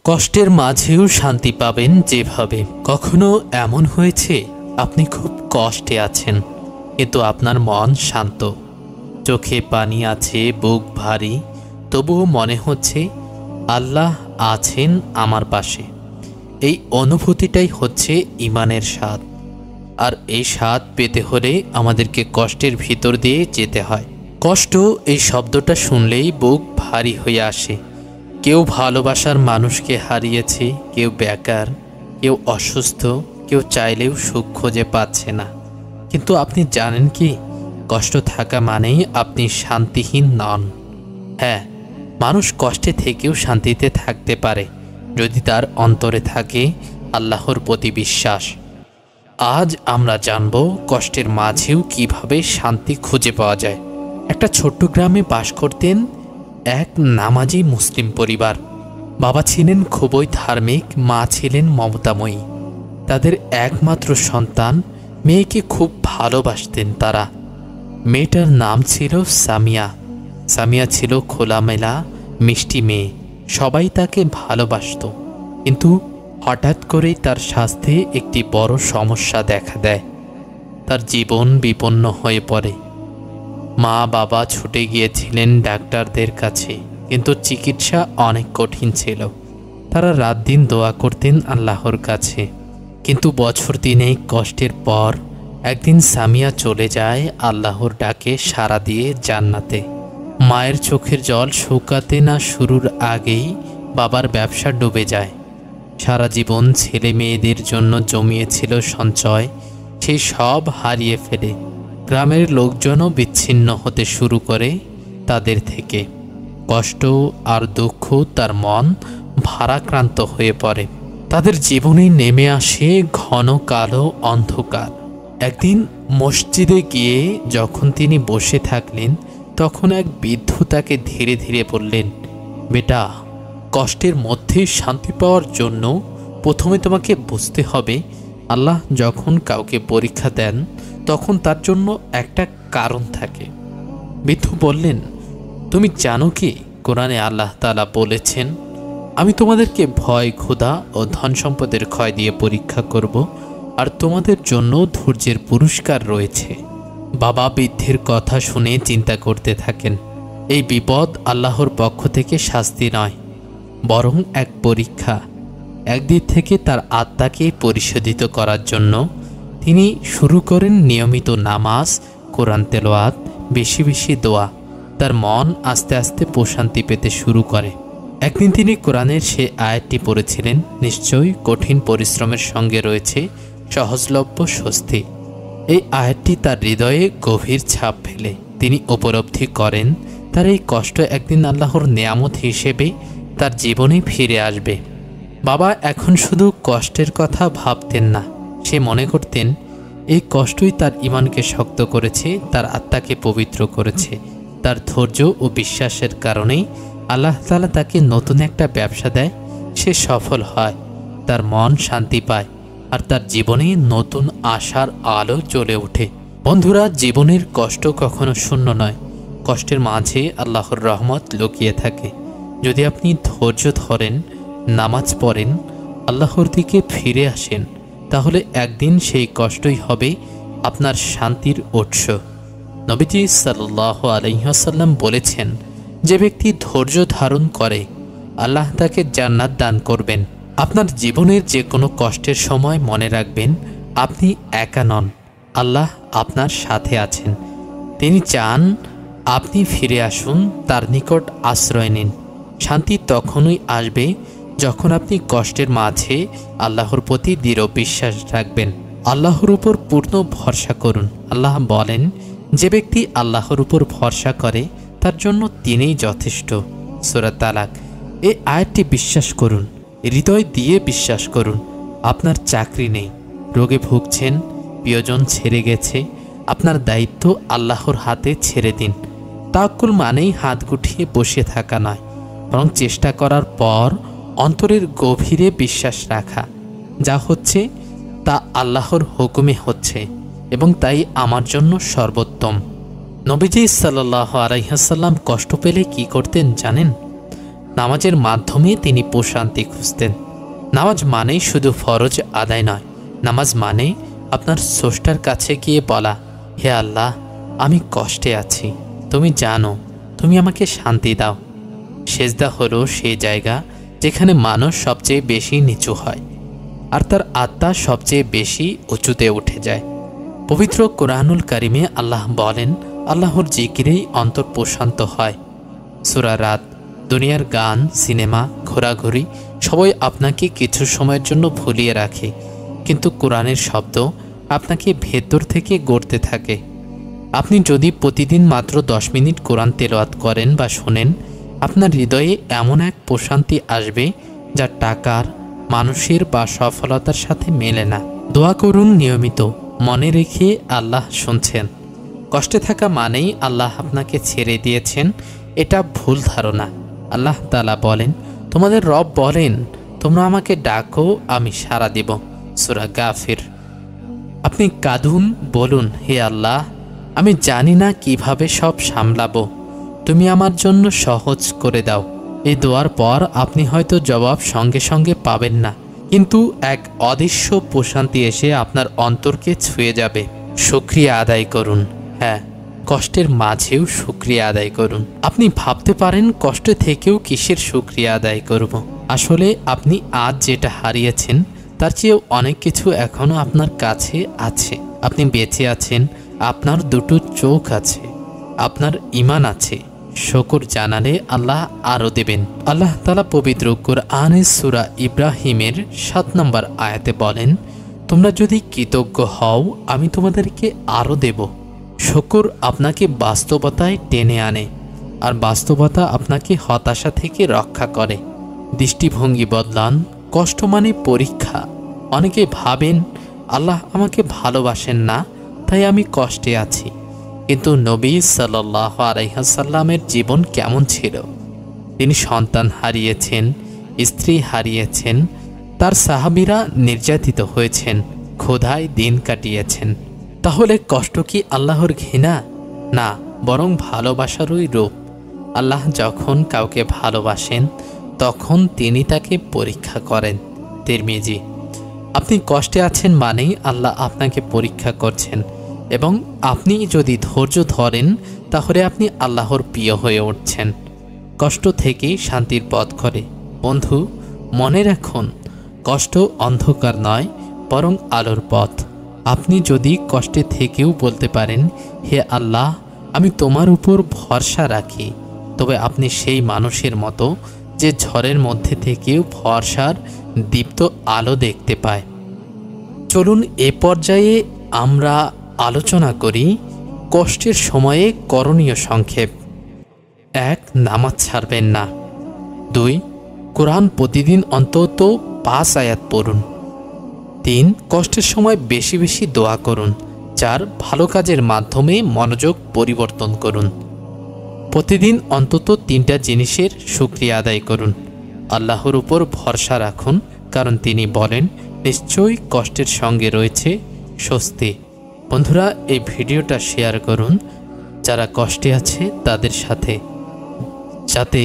কষ্টের মাঝেও শান্তি পাবেন যেভাবে। কখনো এমন হয়েছে আপনি খুব কষ্টে আছেন, কিন্তু আপনার মন শান্ত, চোখে পানি আছে, বুক ভারী, তবুও মনে হচ্ছে আল্লাহ আছেন আমার পাশে। এই অনুভূতিটাই হচ্ছে ঈমানের স্বাদ। আর এই স্বাদ পেতে হলে আমাদেরকে কষ্টের ভিতর দিয়ে যেতে হয়। কষ্ট এই শব্দটা শুনলেই বুক ভারী হয়ে আসে। কেউ ভালোবাসার মানুষকে হারিয়েছে, কেউ বেকার, কেউ অসুস্থ, কেউ চাইলেও সুখ খুঁজে পাচ্ছে না। কিন্তু আপনি জানেন কি, কষ্ট থাকা মানেই আপনি শান্তিহীন নন। হ্যাঁ, মানুষ কষ্টে থেকেও শান্তিতে থাকতে পারে যদি তার অন্তরে থাকে আল্লাহর প্রতি বিশ্বাস। আজ আমরা জানব কষ্টের মাঝেও কিভাবে শান্তি খুঁজে পাওয়া যায়। একটা ছোট্ট গ্রামে বাস করতেন এক নামাজি মুসলিম পরিবার। বাবা ছিলেন খুবই ধার্মিক, মা ছিলেন মমতাময়ী। তাদের একমাত্র সন্তান মেয়েকে খুব ভালোবাসতেন তারা। মেয়েটার নাম ছিল সামিয়া। সামিয়া ছিল খোলামেলা মিষ্টি মেয়ে, সবাই তাকে ভালোবাসত। কিন্তু হঠাৎ করেই তার স্বাস্থ্যে একটি বড় সমস্যা দেখা দেয়। তার জীবন বিপন্ন হয়ে পড়ে। মা বাবা ছুটে গিয়েছিলেন ডাক্তারদের কাছে, কিন্তু চিকিৎসা অনেক কঠিন ছিল। তারা রাত দিন দোয়া করতেন আল্লাহর কাছে। কিন্তু বছর দিনেক কষ্টের পর একদিন সামিয়া চলে যায় আল্লাহর ডাকে সাড়া দিয়ে জান্নাতে। মায়ের চোখের জল শুকাতে না শুরুর আগেই বাবার ব্যবসা ডুবে যায়। সারা জীবন ছেলে মেয়েদের জন্য জমিয়েছিল সঞ্চয়, সেই সব হারিয়ে ফেলে। গ্রামের লোকজনও বিচ্ছিন্ন হতে শুরু করে তাদের থেকে। কষ্ট আর দুঃখ তার মন ভারাক্রান্ত হয়ে পড়ে। তাদের জীবনে নেমে আসে ঘন কালো অন্ধকার। একদিন মসজিদে গিয়ে যখন তিনি বসে থাকলেন, তখন এক বৃদ্ধ তাকে ধীরে ধীরে বললেন, বেটা, কষ্টের মধ্যে শান্তি পাওয়ার জন্য প্রথমে তোমাকে বুঝতে হবে আল্লাহ যখন কাউকে পরীক্ষা দেন তখন তার জন্য একটা কারণ থাকে। বৃদ্ধ বললেন, তুমি জানো কি কোরআনে আল্লাহ তাআলা বলেছেন, আমি তোমাদেরকে ভয়, ক্ষুধা ও ধন সম্পদের ক্ষয় দিয়ে পরীক্ষা করব, আর তোমাদের জন্য ধৈর্যের পুরস্কার রয়েছে। বাবা বৃদ্ধের কথা শুনে চিন্তা করতে থাকেন, এই বিপদ আল্লাহর পক্ষ থেকে শাস্তি নয়, বরং এক পরীক্ষা। একদিক থেকে তার আত্মাকে পরিশোধিত করার জন্য তিনি শুরু করেন নিয়মিত নামাজ, কোরআন তেলাওয়াত, বেশি বেশি দোয়া। তার মন আস্তে আস্তে প্রশান্তি পেতে শুরু করে। একদিন তিনি কোরআনের সে আয়াতটি পড়েছিলেন, নিশ্চয়ই কঠিন পরিশ্রমের সঙ্গে রয়েছে সহজলভ্য স্বস্তি। এই আয়াতটি তার হৃদয়ে গভীর ছাপ ফেলে। তিনি উপলব্ধি করেন তার এই কষ্ট একদিন আল্লাহর নেয়ামত হিসেবে তার জীবনে ফিরে আসবে। বাবা এখন শুধু কষ্টের কথা ভাবতেন না, সে মনে করতেন এই কষ্টই তার ঈমানকে শক্ত করেছে, তার আত্মাকে পবিত্র করেছে। তার ধৈর্য ও বিশ্বাসের কারণেই আল্লাহ তাআলা তাকে নতুন একটা ব্যবসা দেয়। সে সফল হয়, তার মন শান্তি পায়, আর তার জীবনে নতুন আশার আলো জ্বলে ওঠে। বন্ধুরা, জীবনের কষ্ট কখনো শূন্য নয়। কষ্টের মাঝে আল্লাহর রহমত লুকিয়ে থাকে। যদি আপনি ধৈর্য ধরেন, নামাজ পড়েন, আল্লাহর দিকে ফিরে আসেন, তাহলে একদিন সেই কষ্টই হবে আপনার শান্তির উৎস। নবীজি সাল্লাল্লাহু আলাইহি ওয়াসাল্লাম বলেছেন, যে ব্যক্তি ধৈর্য ধারণ করে আল্লাহ তাকে জান্নাত দান করবেন। আপনার জীবনের যে কোনো কষ্টের সময় মনে রাখবেন, আপনি একা নন, আল্লাহ আপনার সাথে আছেন। তিনি চান আপনি ফিরে আসুন, তার নিকট আশ্রয় নিন। শান্তি তখনই আসবে যখন আপনি কষ্টের মাঝে আল্লাহর প্রতি দৃঢ় বিশ্বাস রাখবেন। আল্লাহর উপর পূর্ণ ভরসা করুন। আল্লাহ বলেন, যে ব্যক্তি আল্লাহর উপর ভরসা করে তার জন্য তিনিই যথেষ্ট। সূরা তালাক। এই আয়াতটি বিশ্বাস করুন, হৃদয় দিয়ে বিশ্বাস করুন। আপনার চাকরি নেই, রোগে ভুগছেন, প্রিয়জন ছেড়ে গেছে, আপনার দায়িত্ব আল্লাহর হাতে ছেড়ে দিন। তাওয়াক্কুল মানেই হাত গুটিয়ে বসে থাকা নয়, বরং চেষ্টা করার পর অন্তরের গভীরে বিশ্বাস রাখা, যা হচ্ছে তা আল্লাহর হুকুমে হচ্ছে এবং তাই আমার জন্য সর্বোত্তম। নবীজি সাল্লাল্লাহু আলাইহি ওয়াসাল্লাম কষ্ট পেলে কি করতেন জানেন? নামাজের মাধ্যমে তিনি প্রশান্তি খুঁজতেন। নামাজ মানেই শুধু ফরজ আদায় নয়, নামাজ মানে আপনার স্রষ্টার কাছে গিয়ে বলা, হে আল্লাহ, আমি কষ্টে আছি, তুমি জানো, তুমি আমাকে শান্তি দাও। সেজদা হলো সেই জায়গা যেখানে মানুষ সবচেয়ে বেশি নিচু হয় আর তার আত্মা সবচেয়ে বেশি উঁচুতে উঠে যায়। পবিত্র কোরআনুল কারিমে আল্লাহ বলেন, আল্লাহর জিকিরেই অন্তর প্রশান্ত হয়। সূরা রাত। দুনিয়ার গান, সিনেমা, ঘোরাঘুরি সবাই আপনাকে কিছু সময়ের জন্য ভুলিয়ে রাখে, কিন্তু কোরআনের শব্দ আপনাকে ভেতর থেকে গড়তে থাকে। আপনি যদি প্রতিদিন মাত্র 10 মিনিট কোরআন তেলাওয়াত করেন বা শোনেন, আপনার হৃদয়ে এমন এক প্রশান্তি আসবে যা টাকার, মানুষের বা সফলতার সাথে মেলে না। দোয়া করুন নিয়মিত, মনে রেখে আল্লাহ শুনছেন। কষ্টে থাকা মানেই আল্লাহ আপনাকে ছেড়ে দিয়েছেন, এটা ভুল ধারণা। আল্লাহ তাআলা বলেন, তোমাদের রব বলেন, তোমরা আমাকে ডাকো, আমি সাড়া দেব। সূরা গাফির। আপনি কাঁদুন, বলুন, হে আল্লাহ, আমি জানি না কিভাবে সব সামলাবো, তুমি আমার জন্য সহজ করে দাও। এই দোয়ার পর আপনি হয়তো জবাব সঙ্গে সঙ্গে পাবেন না, কিন্তু এক অদৃশ্য প্রশান্তি এসে আপনার অন্তরকে ছুঁয়ে যাবে। শুকরিয়া আদায় করুন। হ্যাঁ, কষ্টের মাঝেও শুকরিয়া আদায় করুন। আপনি ভাবতে পারেন কষ্টে থেকেও কিসের শুকরিয়া আদায় করব। আসলে আপনি আজ যেটা হারিয়েছেন তার চেয়েও অনেক কিছু এখনও আপনার কাছে আছে। আপনি বেঁচে আছেন, আপনার দুটো চোখ আছে, আপনার ঈমান আছে। শুকর জানালে আল্লাহ আরও দেবেন। আল্লাহ তাআলা পবিত্র কোরআনে সূরা ইব্রাহিমের 7 নম্বর আয়াতে বলেন, তোমরা যদি কৃতজ্ঞ হও আমি তোমাদেরকে আরও দেব। শুকর আপনাকে বাস্তবতায় টেনে আনে, আর বাস্তবতা আপনাকে হতাশা থেকে রক্ষা করে। দৃষ্টিভঙ্গি বদলান। কষ্ট মানে পরীক্ষা। অনেকে ভাবেন আল্লাহ আমাকে ভালোবাসেন না, তাই আমি কষ্টে আছি। কিন্তু নবী সাল্লাল্লাহু আলাইহি ওয়াসাল্লামের জীবন কেমন ছিল? তিনি সন্তান হারিয়েছেন, স্ত্রী হারিয়েছেন, তার সাহাবীরা নির্যাতিত হয়েছেন, ক্ষুধায় দিন কাটিয়েছেন। তাহলে কষ্ট কি আল্লাহর ঘৃণা? না, বরং ভালোবাসারই রূপ। আল্লাহ যখন কাউকে ভালোবাসেন তখন তিনি তাকে পরীক্ষা করেন। তিরমিজি। আপনি কষ্টে আছেন মানেই আল্লাহ আপনাকে পরীক্ষা করছেন, এবং আপনি যদি ধৈর্য ধরেন তাহলে আপনি আল্লাহর প্রিয় হয়ে উঠছেন। কষ্ট থেকেই শান্তির পথ করে। বন্ধু, মনে রাখুন, কষ্ট অন্ধকার নয়, বরং আলোর পথ। আপনি যদি কষ্টে থেকেও বলতে পারেন, হে আল্লাহ, আমি তোমার উপর ভরসা রাখি, তবে আপনি সেই মানুষের মতো যে ঝড়ের মধ্যে থেকেও ভরসার দীপ্ত আলো দেখতে পায়। চলুন এ পর্যায়ে আমরা আলোচনা করি কষ্টের সময়ে করণীয় সংক্ষেপ। 1. নামাজ ছাড়বেন না। 2. কোরআন প্রতিদিন অন্তত 5 আয়াত পড়ুন। 3. কষ্টের সময় বেশি বেশি দোয়া করুন। 4. ভালো কাজের মাধ্যমে মনোযোগ পরিবর্তন করুন। প্রতিদিন অন্তত 3টা জিনিসের শুকরিয়া আদায় করুন। আল্লাহর উপর ভরসা রাখুন, কারণ তিনি বলেন, নিশ্চয়ই কষ্টের সঙ্গে রয়েছে স্বস্তি। বন্ধুরা, এই ভিডিওটা শেয়ার করুন যারা কষ্টে আছে তাদের সাথে, যাতে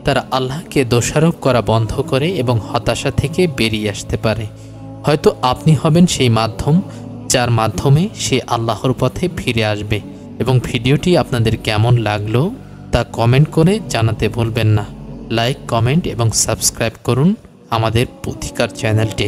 তারা আল্লাহকে দোষারোপ করা বন্ধ করে এবং হতাশা থেকে বেরিয়ে আসতে পারে। হয়তো আপনি হবেন সেই মাধ্যম যার মাধ্যমে সে আল্লাহর পথে ফিরে আসবে। এবং ভিডিওটি আপনাদের কেমন লাগলো তা কমেন্ট করে জানাতে ভুলবেন না। লাইক, কমেন্ট এবং সাবস্ক্রাইব করুন আমাদের পথিকার চ্যানেলটি।